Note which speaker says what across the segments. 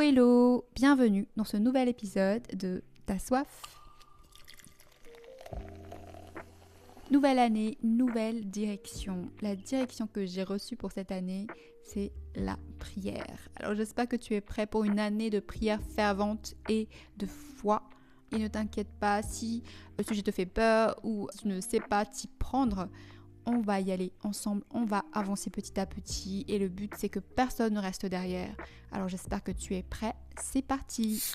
Speaker 1: Hello, bienvenue dans ce nouvel épisode de T'as soif? Nouvelle année, nouvelle direction. La direction que j'ai reçue pour cette année, c'est la prière. Alors j'espère que tu es prêt pour une année de prière fervente et de foi. Et ne t'inquiète pas si le sujet te fait peur ou si tu ne sais pas t'y prendre. On va y aller ensemble, on va avancer petit à petit et le but c'est que personne ne reste derrière. Alors j'espère que tu es prêt, c'est parti!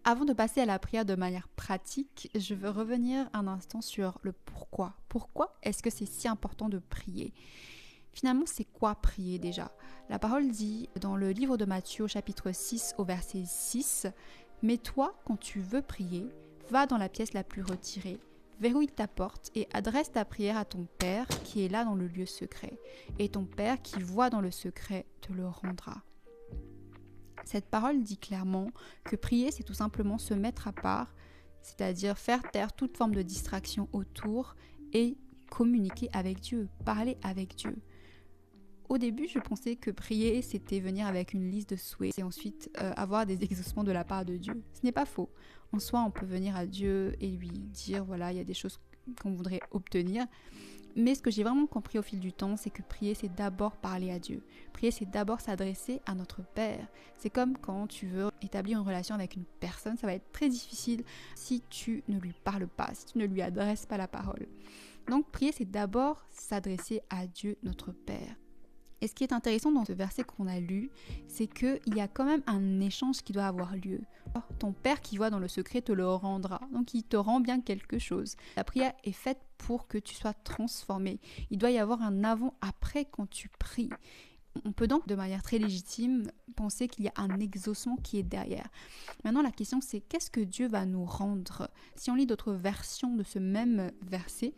Speaker 1: Avant de passer à la prière de manière pratique, je veux revenir un instant sur le pourquoi. Pourquoi est-ce que c'est si important de prier ? Finalement, c'est quoi prier déjà ? La parole dit dans le livre de Matthieu au chapitre 6 au verset 6 « Mais toi, quand tu veux prier, va dans la pièce la plus retirée, verrouille ta porte et adresse ta prière à ton Père qui est là dans le lieu secret. Et ton Père qui voit dans le secret te le rendra. » Cette parole dit clairement que prier, c'est tout simplement se mettre à part, c'est-à-dire faire taire toute forme de distraction autour et communiquer avec Dieu, parler avec Dieu. Au début, je pensais que prier, c'était venir avec une liste de souhaits et ensuite avoir des exaucements de la part de Dieu. Ce n'est pas faux. En soi, on peut venir à Dieu et lui dire, voilà, il y a des choses qu'on voudrait obtenir. Mais ce que j'ai vraiment compris au fil du temps, c'est que prier, c'est d'abord parler à Dieu. Prier, c'est d'abord s'adresser à notre Père. C'est comme quand tu veux établir une relation avec une personne, ça va être très difficile si tu ne lui parles pas, si tu ne lui adresses pas la parole. Donc, prier, c'est d'abord s'adresser à Dieu, notre Père. Et ce qui est intéressant dans ce verset qu'on a lu, c'est qu'il y a quand même un échange qui doit avoir lieu. Ton Père qui voit dans le secret te le rendra. Donc il te rend bien quelque chose. La prière est faite pour que tu sois transformé. Il doit y avoir un avant-après quand tu pries. On peut donc de manière très légitime penser qu'il y a un exaucement qui est derrière. Maintenant la question c'est qu'est-ce que Dieu va nous rendre ? Si on lit d'autres versions de ce même verset,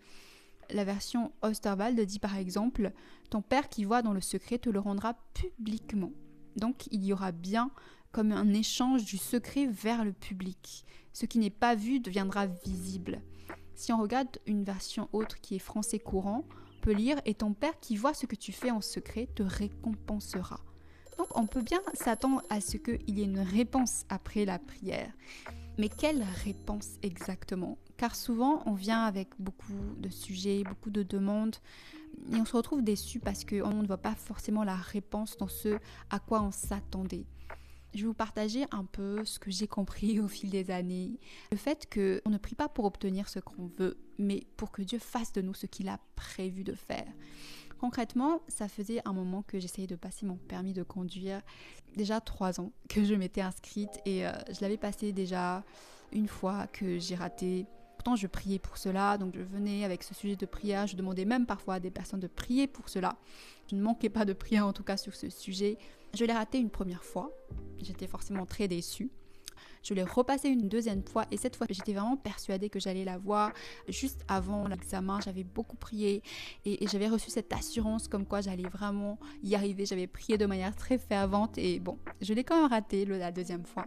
Speaker 1: la version Osterwald dit par exemple « Ton Père qui voit dans le secret te le rendra publiquement ». Donc il y aura bien comme un échange du secret vers le public. Ce qui n'est pas vu deviendra visible. Si on regarde une version autre qui est français courant, on peut lire « Et ton Père qui voit ce que tu fais en secret te récompensera ». Donc on peut bien s'attendre à ce qu'il y ait une réponse après la prière. Mais quelle réponse exactement ? Car souvent, on vient avec beaucoup de sujets, beaucoup de demandes, et on se retrouve déçu parce qu'on ne voit pas forcément la réponse dans ce à quoi on s'attendait. Je vais vous partager un peu ce que j'ai compris au fil des années. Le fait qu'on ne prie pas pour obtenir ce qu'on veut, mais pour que Dieu fasse de nous ce qu'il a prévu de faire. Concrètement, ça faisait un moment que j'essayais de passer mon permis de conduire. Déjà 3 ans que je m'étais inscrite et je l'avais passé déjà une fois que j'ai raté. Pourtant, je priais pour cela, donc je venais avec ce sujet de prière. Je demandais même parfois à des personnes de prier pour cela. Je ne manquais pas de prière en tout cas sur ce sujet. Je l'ai raté une première fois. J'étais forcément très déçue. Je l'ai repassé une deuxième fois et cette fois j'étais vraiment persuadée que j'allais l'avoir. Juste avant l'examen, j'avais beaucoup prié et j'avais reçu cette assurance comme quoi j'allais vraiment y arriver. J'avais prié de manière très fervente et bon, je l'ai quand même raté la deuxième fois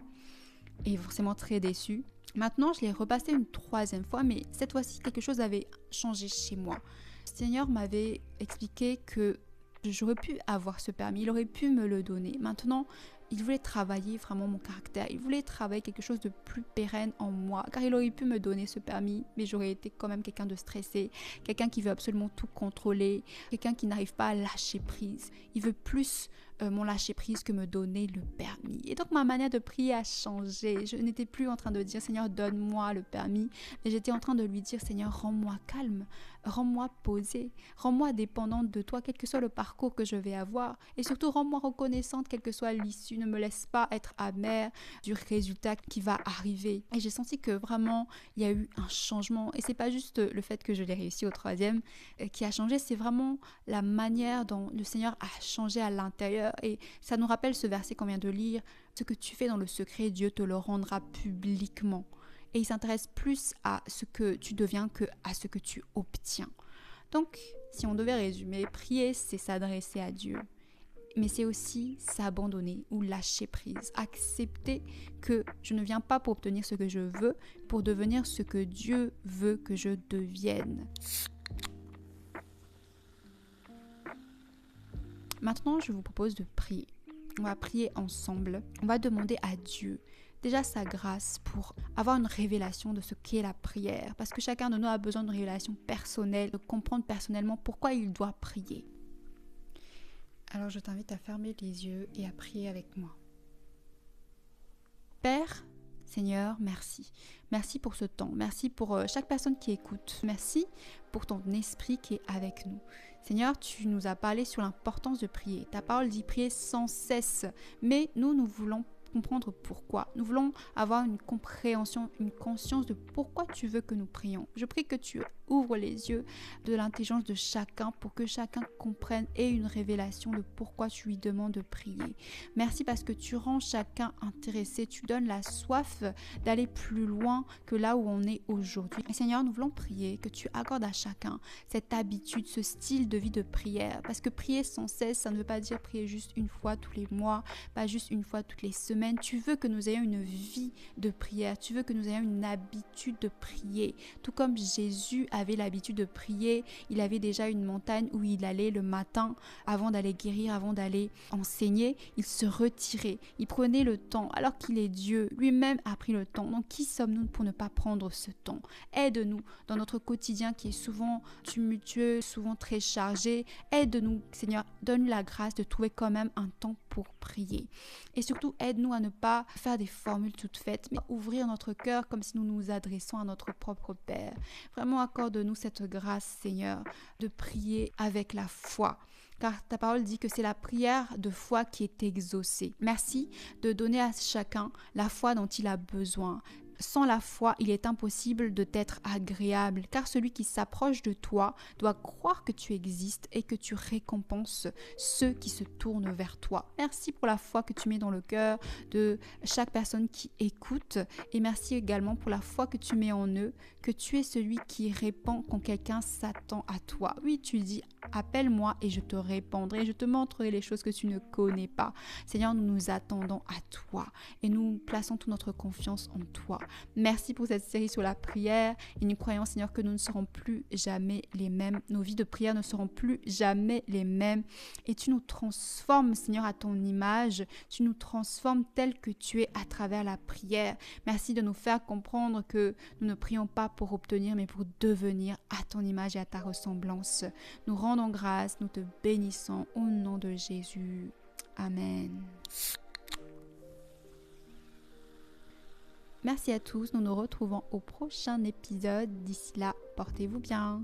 Speaker 1: et forcément très déçue. Maintenant, je l'ai repassé une troisième fois, mais cette fois-ci, quelque chose avait changé chez moi. Le Seigneur m'avait expliqué que j'aurais pu avoir ce permis, il aurait pu me le donner. Maintenant, il voulait travailler vraiment mon caractère, il voulait travailler quelque chose de plus pérenne en moi, car il aurait pu me donner ce permis, mais j'aurais été quand même quelqu'un de stressé, quelqu'un qui veut absolument tout contrôler, quelqu'un qui n'arrive pas à lâcher prise. Il veut plus mon lâcher prise que me donner le permis. Et donc ma manière de prier a changé. Je n'étais plus en train de dire Seigneur donne-moi le permis, mais j'étais en train de lui dire Seigneur rends-moi calme, rends-moi posée, rends-moi dépendante de toi, quel que soit le parcours que je vais avoir, et surtout rends-moi reconnaissante quelle que soit l'issue. Ne me laisse pas être amère du résultat qui va arriver. Et j'ai senti que vraiment il y a eu un changement, et c'est pas juste le fait que je l'ai réussi au troisième qui a changé, c'est vraiment la manière dont le Seigneur a changé à l'intérieur. Et ça nous rappelle ce verset qu'on vient de lire, ce que tu fais dans le secret, Dieu te le rendra publiquement. Et il s'intéresse plus à ce que tu deviens que à ce que tu obtiens. Donc, si on devait résumer, prier, c'est s'adresser à Dieu. Mais c'est aussi s'abandonner ou lâcher prise. Accepter que je ne viens pas pour obtenir ce que je veux, pour devenir ce que Dieu veut que je devienne. Maintenant, je vous propose de prier. On va prier ensemble. On va demander à Dieu déjà sa grâce pour avoir une révélation de ce qu'est la prière. Parce que chacun de nous a besoin d'une révélation personnelle, de comprendre personnellement pourquoi il doit prier. Alors je t'invite à fermer les yeux et à prier avec moi. Père, Seigneur, merci. Merci pour ce temps. Merci pour chaque personne qui écoute. Merci pour ton esprit qui est avec nous. Seigneur, tu nous as parlé sur l'importance de prier. Ta parole dit prier sans cesse. Mais nous voulons comprendre pourquoi. Nous voulons avoir une compréhension, une conscience de pourquoi tu veux que nous prions. Je prie que tu ouvres les yeux de l'intelligence de chacun pour que chacun comprenne et ait une révélation de pourquoi tu lui demandes de prier. Merci parce que tu rends chacun intéressé, tu donnes la soif d'aller plus loin que là où on est aujourd'hui. Et Seigneur, nous voulons prier que tu accordes à chacun cette habitude, ce style de vie de prière. Parce que prier sans cesse, ça ne veut pas dire prier juste une fois tous les mois, pas juste une fois toutes les semaines. Tu veux que nous ayons une vie de prière, tu veux que nous ayons une habitude de prier. Tout comme Jésus avait l'habitude de prier, il avait déjà une montagne où il allait le matin avant d'aller guérir, avant d'aller enseigner, il se retirait, il prenait le temps alors qu'il est Dieu, lui-même a pris le temps. Donc qui sommes-nous pour ne pas prendre ce temps? Aide-nous dans notre quotidien qui est souvent tumultueux, souvent très chargé. Aide-nous, Seigneur, donne-nous la grâce de trouver quand même un temps pour prier. Et surtout, aide-nous à ne pas faire des formules toutes faites, mais ouvrir notre cœur comme si nous nous adressons à notre propre Père. Vraiment, accorde-nous cette grâce, Seigneur, de prier avec la foi. Car ta parole dit que c'est la prière de foi qui est exaucée. Merci de donner à chacun la foi dont il a besoin. Sans la foi, il est impossible de t'être agréable, car celui qui s'approche de toi doit croire que tu existes et que tu récompenses ceux qui se tournent vers toi. Merci pour la foi que tu mets dans le cœur de chaque personne qui écoute, et merci également pour la foi que tu mets en eux, que tu es celui qui répond quand quelqu'un s'attend à toi. Oui, tu dis, appelle-moi et je te répondrai, je te montrerai les choses que tu ne connais pas. Seigneur, nous nous attendons à toi et nous plaçons toute notre confiance en toi. Merci pour cette série sur la prière et nous croyons, Seigneur, que nous ne serons plus jamais les mêmes. Nos vies de prière ne seront plus jamais les mêmes et tu nous transformes, Seigneur, à ton image. Tu nous transformes tel que tu es à travers la prière. Merci de nous faire comprendre que nous ne prions pas pour obtenir, mais pour devenir à ton image et à ta ressemblance. Nous rendons grâce, nous te bénissons au nom de Jésus. Amen. Merci à tous, nous nous retrouvons au prochain épisode. D'ici là, portez-vous bien.